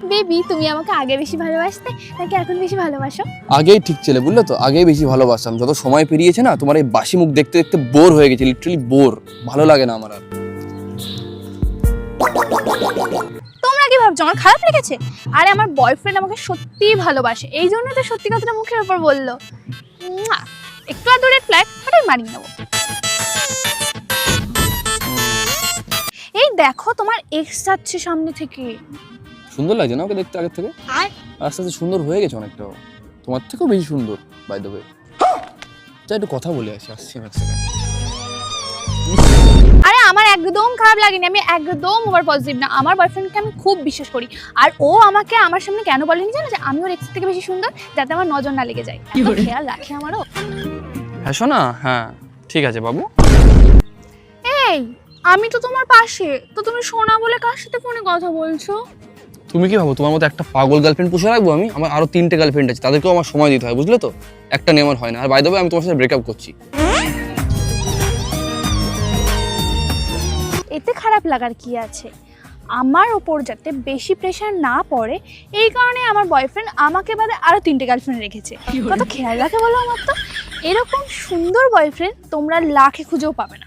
Baby তুমি আমাকে আগে বেশি ভালোবাসতে নাকি এখন বেশি ভালোবাসো? আগেই ঠিক ছেলে, বুঝলে তো, আগেই বেশি ভালোবাসতাম। যত সময় পেরিয়েছে না, তোমার এই বাসি মুখ দেখতে দেখতে বোর হয়ে গেছে, লিটারালি বোর। ভালো লাগে না আমার আর। তোমরা কি ভাবছো আমার খারাপ লেগেছে? আরে আমার বয়ফ্রেন্ড আমাকে সত্যিই ভালোবাসে, এই জন্য তো সত্যি কথাটা মুখের উপর বললো। একটু আদরের ফ্ল্যাট ওটাই মানিয়ে নেবো। এই দেখো তোমার এক্স যাচ্ছে সামনে থেকে। সুন্দর লাগছে না ওকে দেখতে আগের থেকে? আস্তে আস্তে সুন্দর হয়ে গেছে অনেকটা। তোমার থেকেও বেশি সুন্দর বাই দ্য ওয়ে। যা একটু কথা বলে আসছি এক সেকেন্ড। আরে আমার একদম খারাপ লাগেনি, আমি একদম ওভার পজিটিভ না। আমার বয়ফ্রেন্ডকে আমি খুব বিশ্বাস করি, আর ও আমাকে আমার সামনে কেন বলেনি জানো? যে আমি ওর এক্স থেকে বেশি সুন্দর, যাতে আমার নজর না লেগে যায়। এত খেয়াল রাখে আমারও। হ্যাঁ শোনা, হ্যাঁ ঠিক আছে বাবু। এই আমি তো তোমার পাশে, তো তুমি শোনা বলে কার সাথে ফোনে কথা বলছো? তুমি কি ভাবো তোমার মতো একটা পাগল গার্লফ্রেন্ড পুষে রাখবো আমি? আমার আরো 3টে গার্লফ্রেন্ড আছে, তাদেরকেও আমার সময় দিতে হয়, বুঝলে তো? একটা নিয়ে আমার হয় না। আর বাই দ্য ওয়ে আমি তোমার সাথে ব্রেকআপ করছি। এতে খারাপ লাগার কি আছে? আমার ওপর যাতে বেশি প্রেশার না পড়ে, এই কারণে আমার বয়ফ্রেন্ড আমাকে বাদে আরো 3টে গার্লফ্রেন্ড রেখেছে। কত খেয়াল রাখে বলো আমার তো। এরকম সুন্দর বয়ফ্রেন্ড তোমরা লাখে খুঁজেও পাবে না।